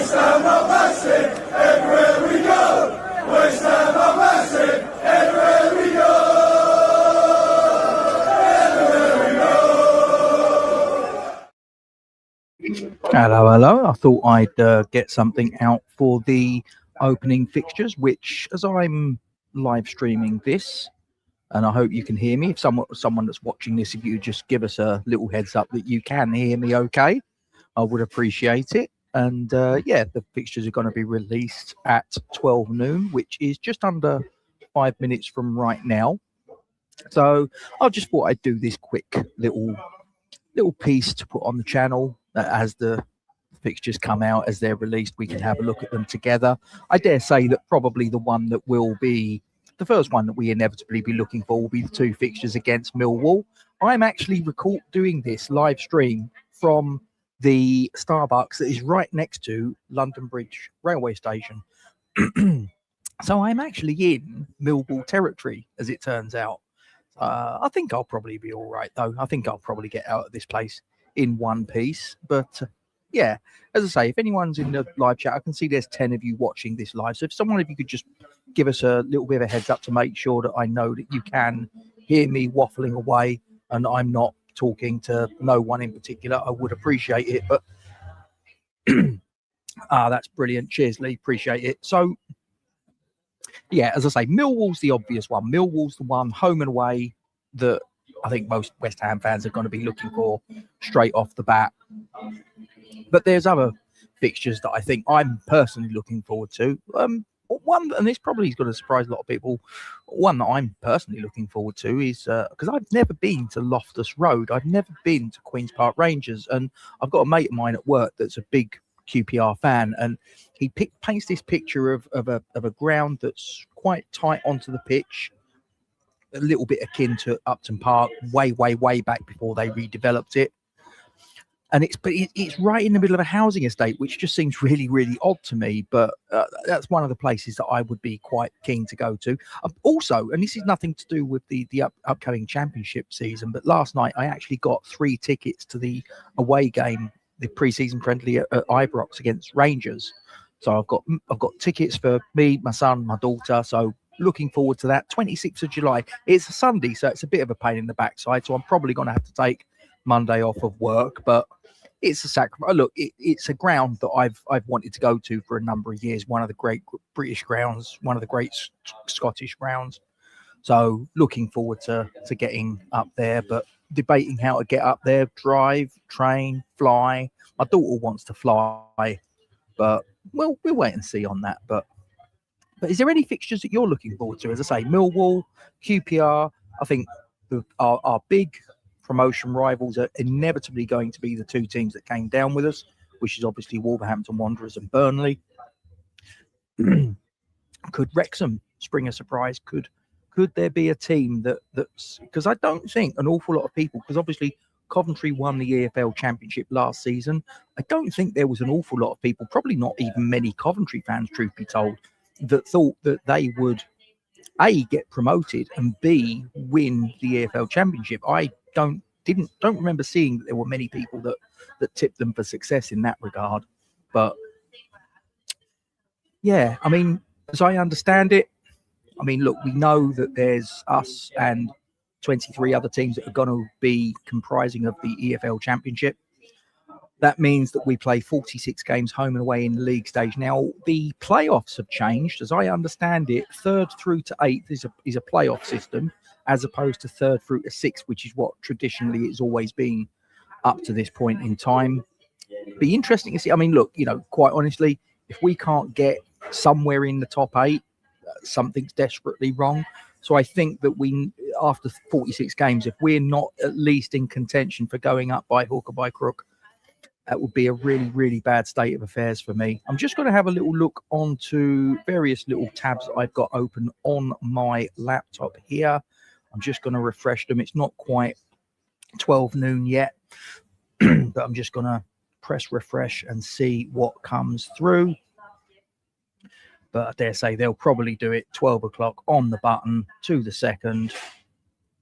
West Ham are massive, everywhere we go. West Ham are massive, everywhere we go. Hello. I thought I'd get something out for the opening fixtures, which, as I'm live streaming this, and I hope you can hear me. If someone that's watching this, if you just give us a little heads up that you can hear me okay, I would appreciate it. And yeah, the fixtures are going to be released at 12 noon, which is just under 5 minutes from right now. So I just thought I'd do this quick little piece to put on the channel as the fixtures come out, as they're released. We can have a look at them together. I dare say that probably the one that will be the first one that we inevitably be looking for will be the two fixtures against Millwall. I'm actually doing this live stream from the Starbucks that is right next to London Bridge railway station. So I'm actually in Millwall territory, as it turns out. I think I'll probably be all right, though. I think I'll probably get out of this place in one piece. But yeah, as I say, if anyone's in the live chat, I can see there's 10 of you watching this live. So if someone of you could just give us a little bit of a heads up to make sure that I know that you can hear me waffling away and I'm not talking to no one in particular, I would appreciate it. But that's brilliant. Cheers, Lee. Appreciate it. So yeah, as I say, Millwall's the obvious one. Millwall's the one, home and away, that I think most West Ham fans are going to be looking for straight off the bat. But there's other fixtures that I think I'm personally looking forward to. One, and this probably is going to surprise a lot of people, one that I'm personally looking forward to is, because I've never been to Loftus Road. I've never been to Queen's Park Rangers. And I've got a mate of mine at work that's a big QPR fan, and he paints this picture of a ground that's quite tight onto the pitch, a little bit akin to Upton Park, way back before they redeveloped it. And it's right in the middle of a housing estate, which just seems really odd to me. But that's one of the places that I would be quite keen to go to. Also, and this is nothing to do with the upcoming championship season, but last night I actually got 3 tickets to the away game, the pre-season friendly at Ibrox against Rangers. So I've got tickets for me, my son, my daughter. So looking forward to that. 26th of July. It's a Sunday, so it's a bit of a pain in the backside. So I'm probably going to have to take Monday off of work, but it's a sacrifice. Look, it's a ground that I've wanted to go to for a number of years. One of the great British grounds, one of the great Scottish grounds. So looking forward to getting up there, but debating how to get up there, drive, train, fly. My daughter wants to fly, but we'll wait and see on that. But is there any fixtures that you're looking forward to? As I say, Millwall, QPR, I think our big promotion rivals are inevitably going to be the two teams that came down with us, which is obviously Wolverhampton Wanderers and Burnley. Could Wrexham spring a surprise? Could there be a team that's, because I don't think an awful lot of people, because obviously Coventry won the EFL Championship last season. I don't think there was an awful lot of people, probably not even many Coventry fans, truth be told, that thought that they would A, get promoted, and B, win the EFL Championship. I don't remember seeing that there were many people that tipped them for success in that regard. But yeah, I mean, as I understand it, I mean, look, we know that there's us and 23 other teams that are going to be comprising of the EFL Championship. That means that we play 46 games home and away in the league stage. Now, the playoffs have changed. As I understand it, 3rd through to 8th is a playoff system, as opposed to 3rd through to 6th, which is what traditionally it's always been up to this point in time. Be interesting to see. I mean, look, quite honestly, if we can't get somewhere in the top 8, something's desperately wrong. So I think that after 46 games, if we're not at least in contention for going up by hook or by crook, that would be a really bad state of affairs for me. I'm just going to have a little look onto various little tabs that I've got open on my laptop here. I'm just going to refresh them. It's not quite 12 noon yet, but I'm just going to press refresh and see what comes through. But I dare say they'll probably do it 12 o'clock on the button to the second,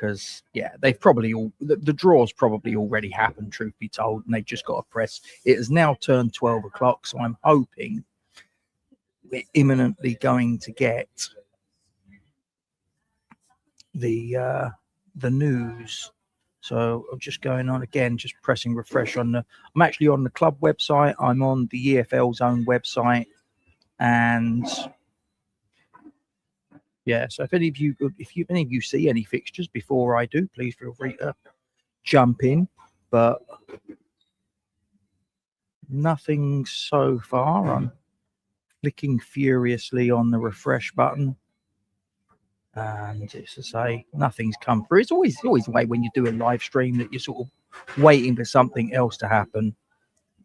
because they've probably the draw's probably already happened, truth be told, and they've just got to press. It has now turned 12 o'clock, so I'm hoping we're imminently going to get the news. So I'm just going on again, just pressing refresh on I'm actually on the club website. I'm on the EFL's own website, and so if any of you see any fixtures before I do, please feel free to jump in. But nothing so far. I'm clicking furiously on the refresh button, and it's to say nothing's come through. It's always the way when you do a live stream that you're sort of waiting for something else to happen,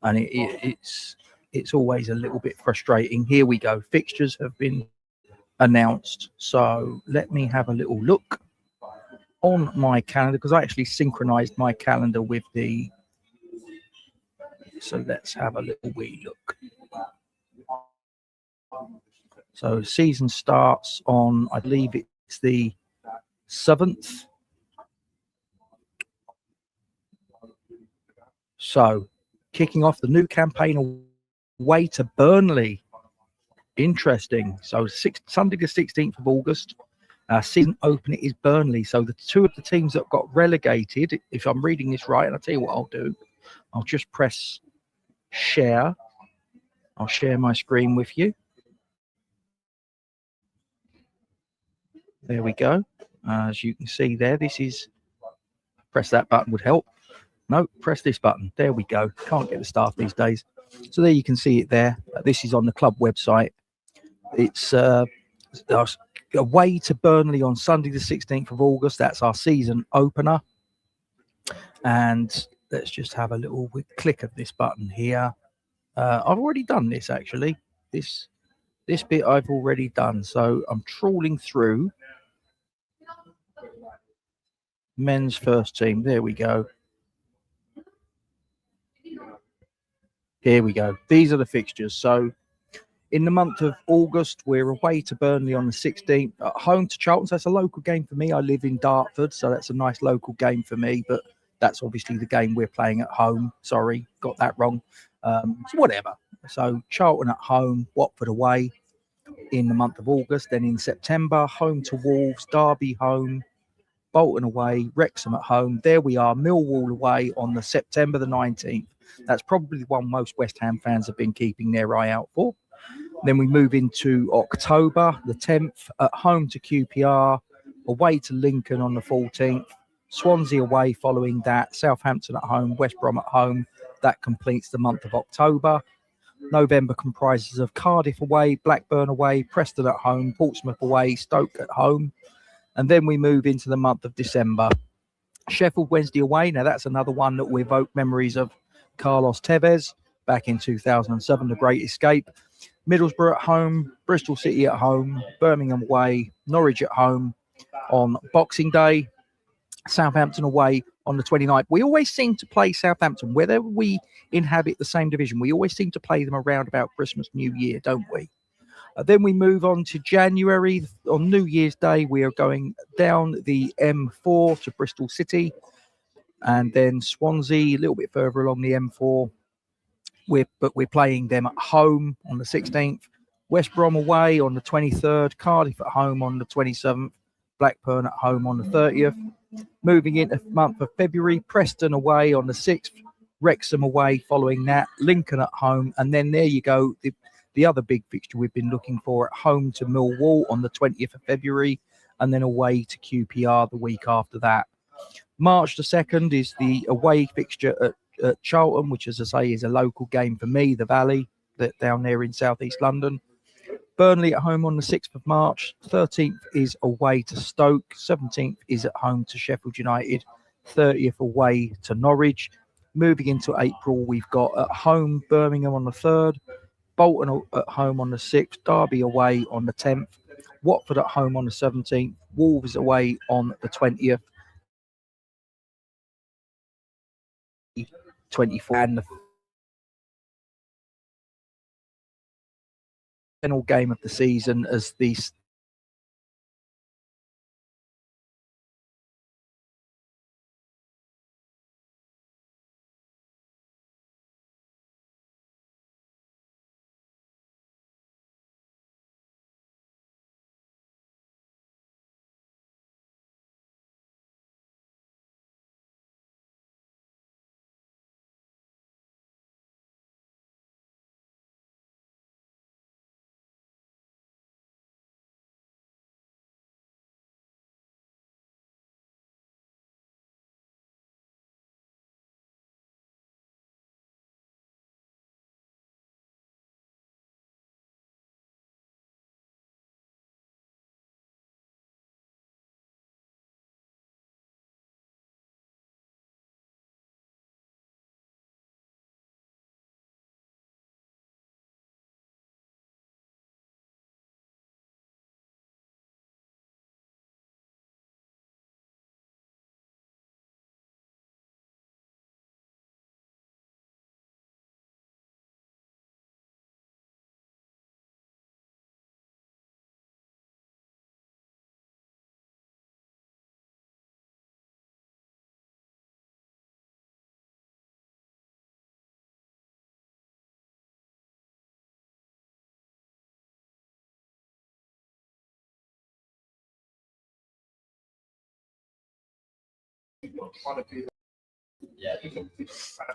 and it's always a little bit frustrating. Here we go. Fixtures have been announced. So let me have a little look on my calendar, because I actually synchronized my calendar with the. So let's have a little wee look. So season starts on, I believe it's the 7th. So kicking off the new campaign away to Burnley. Interesting. So Sunday the 16th of August. Season opener is Burnley. So the two of the teams that got relegated, if I'm reading this right, and I'll tell you what I'll do. I'll just press share. I'll share my screen with you. There we go. As you can see there, this is, press that button would help. No, press this button. There we go. Can't get the staff these days. So there you can see it there. This is on the club website. It's away to Burnley on Sunday the 16th of August. That's our season opener. And let's just have a little click of this button here. I've already done this, actually. This bit I've already done. So I'm trawling through men's first team. There we go. Here we go. These are the fixtures. So in the month of August, we're away to Burnley on the 16th, at home to Charlton. So that's a local game for me. I live in Dartford, so that's a nice local game for me. But that's obviously the game we're playing at home. Sorry, got that wrong. So whatever. So Charlton at home, Watford away in the month of August. Then in September, home to Wolves, Derby home, Bolton away, Wrexham at home. There we are, Millwall away on the September the 19th. That's probably the one most West Ham fans have been keeping their eye out for. Then we move into October the 10th, at home to QPR, away to Lincoln on the 14th, Swansea away following that, Southampton at home, West Brom at home. That completes the month of October. November comprises of Cardiff away, Blackburn away, Preston at home, Portsmouth away, Stoke at home. And then we move into the month of December. Sheffield Wednesday away. Now that's another one that will evoke memories of Carlos Tevez back in 2007, the Great Escape. Middlesbrough at home, Bristol City at home, Birmingham away, Norwich at home on Boxing Day, Southampton away on the 29th. We always seem to play Southampton, whether we inhabit the same division, we always seem to play them around about Christmas, New Year, don't we? Then we move on to January. On New Year's Day, we are going down the M4 to Bristol City, and then Swansea, a little bit further along the M4. But we're playing them at home on the 16th. West Brom away on the 23rd. Cardiff at home on the 27th. Blackburn at home on the 30th. Moving into the month of February, Preston away on the 6th. Wrexham away following that. Lincoln at home. And then there you go. The other big fixture we've been looking for, at home to Millwall on the 20th of February. And then away to QPR the week after that. March the 2nd is the away fixture at Charlton, which, as I say, is a local game for me, the Valley, that down there in southeast London. Burnley at home on the 6th of March. 13th is away to Stoke. 17th is at home to Sheffield United. 30th away to Norwich. Moving into April, we've got at home Birmingham on the 3rd. Bolton at home on the 6th. Derby away on the 10th. Watford at home on the 17th. Wolves away on the 20th. 24, and the final game of the season as the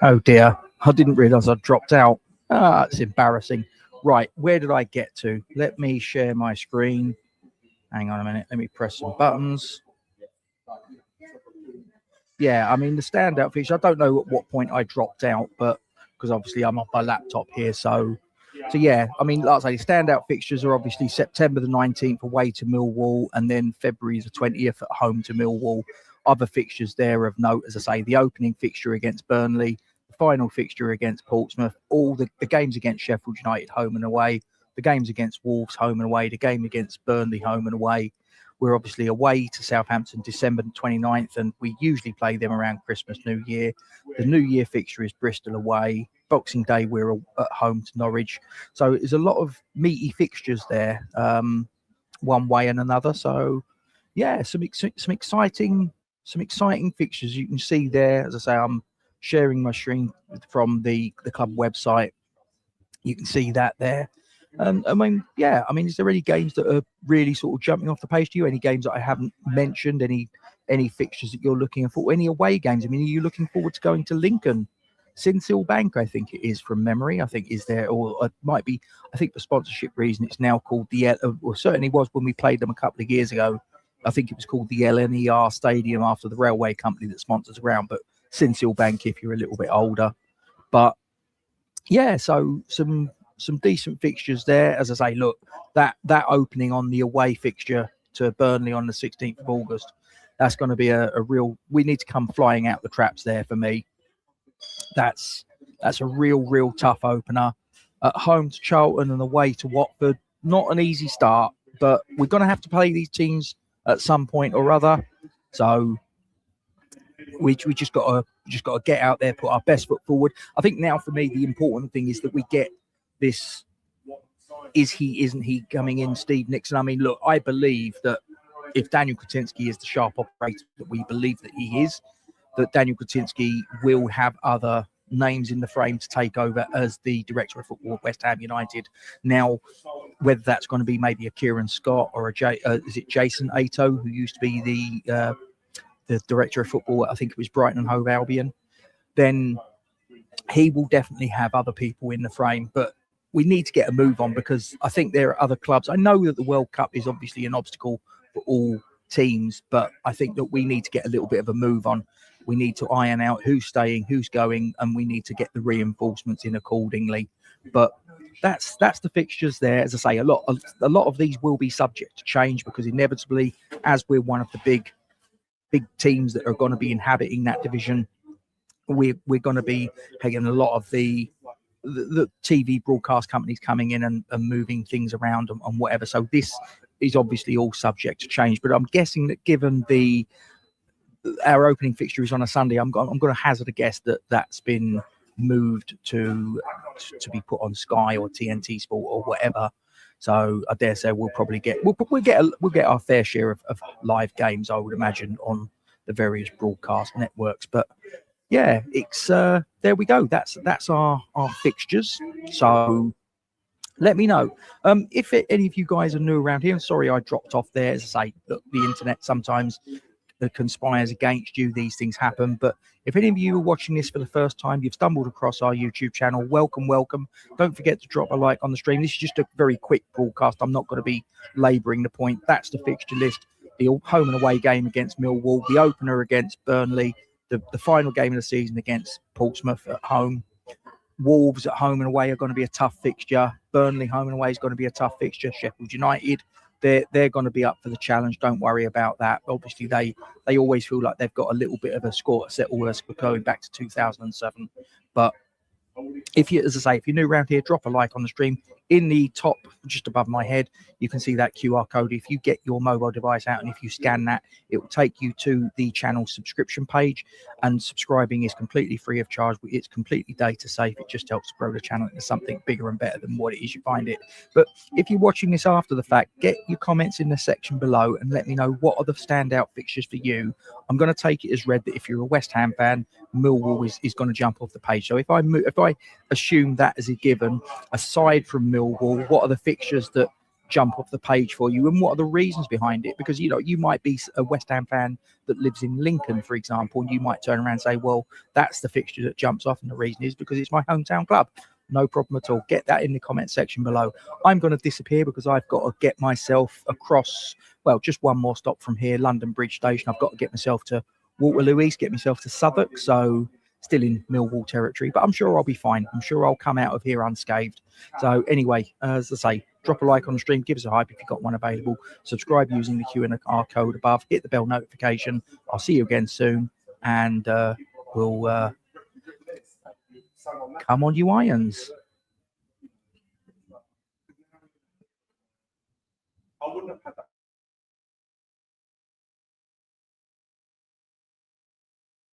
Oh dear, I didn't realise I dropped out. Ah, it's embarrassing. Right, where did I get to? Let me share my screen. Hang on a minute. Let me press some buttons. Yeah, I mean, the standout feature, I don't know at what point I dropped out, but because obviously I'm on my laptop here. So yeah, I mean, like I say, standout fixtures are obviously September the 19th away to Millwall, and then February the 20th at home to Millwall. Other fixtures there of note, as I say, the opening fixture against Burnley, the final fixture against Portsmouth, all the games against Sheffield United home and away, the games against Wolves home and away, the game against Burnley home and away. We're obviously away to Southampton December 29th, and we usually play them around Christmas, New Year. The New Year fixture is Bristol away. Boxing Day, we're at home to Norwich. So there's a lot of meaty fixtures there, one way and another. So, yeah, some exciting fixtures you can see there. As I say, I'm sharing my screen from the club website. You can see that there. I mean, yeah, I mean, is there any games that are really sort of jumping off the page to you? Any games that I haven't mentioned? Any fixtures that you're looking for? Any away games? I mean, are you looking forward to going to Lincoln? Sincil Bank, I think it is from memory. I think is there, or it might be. I think for sponsorship reason, it's now called the. Or certainly was when we played them a couple of years ago. I think it was called the LNER Stadium after the railway company that sponsors around. But Sincil Bank, if you're a little bit older. But yeah, so some decent fixtures there. As I say, look, that opening on the away fixture to Burnley on the 16th of August, that's going to be a real. We need to come flying out the traps there for me. That's a real tough opener. At home to Charlton and away to Watford, not an easy start, but we're going to have to play these teams at some point or other. So we just got to get out there, put our best foot forward. I think now for me the important thing is that we get this. Isn't he coming in, Steve Nixon? I mean, look, I believe that if Daniel Kretinsky is the sharp operator that we believe that he is, that Daniel Kretinsky will have other names in the frame to take over as the director of football at West Ham United. Now, whether that's going to be maybe a Kieran Scott or is it Jason Ato, who used to be the director of football, I think it was Brighton and Hove Albion, then he will definitely have other people in the frame. But we need to get a move on, because I think there are other clubs. I know that the World Cup is obviously an obstacle for all teams, but I think that we need to get a little bit of a move on. We need to iron out who's staying, who's going, and we need to get the reinforcements in accordingly. But that's the fixtures there. As I say, a lot of these will be subject to change, because inevitably, as we're one of the big teams that are going to be inhabiting that division, we're going to be having a lot of the TV broadcast companies coming in and moving things around and whatever. So this is obviously all subject to change. But I'm guessing that given our opening fixture is on a Sunday, I'm going to hazard a guess that that's been moved to be put on Sky or TNT Sport or whatever. So I dare say we'll get our fair share of live games, I would imagine, on the various broadcast networks. But yeah, it's there we go. That's our fixtures. So let me know if any of you guys are new around here. I'm sorry I dropped off there. As I say, look, the internet sometimes conspires against you. These things happen. But if any of you are watching this for the first time, you've stumbled across our YouTube channel, welcome. Don't forget to drop a like on the stream. This is just a very quick broadcast. I'm not going to be labouring the point. That's the fixture list. The home and away game against Millwall, the opener against Burnley, the final game of the season against Portsmouth at home. Wolves at home and away are going to be a tough fixture. Burnley home and away is going to be a tough fixture. Sheffield United, they're going to be up for the challenge. Don't worry about that. Obviously, they always feel like they've got a little bit of a score to settle us going back to 2007. But if you're new around here, drop a like on the stream. In the top, just above my head, you can see that QR code. If you get your mobile device out and if you scan that, it will take you to the channel subscription page. And subscribing is completely free of charge. It's completely data safe. It just helps grow the channel into something bigger and better than what it is you find it. But if you're watching this after the fact, get your comments in the section below and let me know what are the standout fixtures for you. I'm going to take it as read that if you're a West Ham fan, Millwall is going to jump off the page. So if I assume that as a given, aside from Millwall, what are the fixtures that jump off the page for you, and what are the reasons behind it? Because, you know, you might be a West Ham fan that lives in Lincoln, for example, and you might turn around and say, well, that's the fixture that jumps off, and the reason is because it's my hometown club. No problem at all. Get that in the comment section below. I'm going to disappear because I've got to get myself across, well, just one more stop from here, London Bridge Station. I've got to get myself to Waterloo East, get myself to Southwark, so still in Millwall territory, but I'm sure I'll be fine. I'm sure I'll come out of here unscathed. So anyway, as I say, drop a like on the stream, give us a hype if you've got one available, subscribe using the Q&R code above, hit the bell notification. I'll see you again soon, and we'll come on, you irons.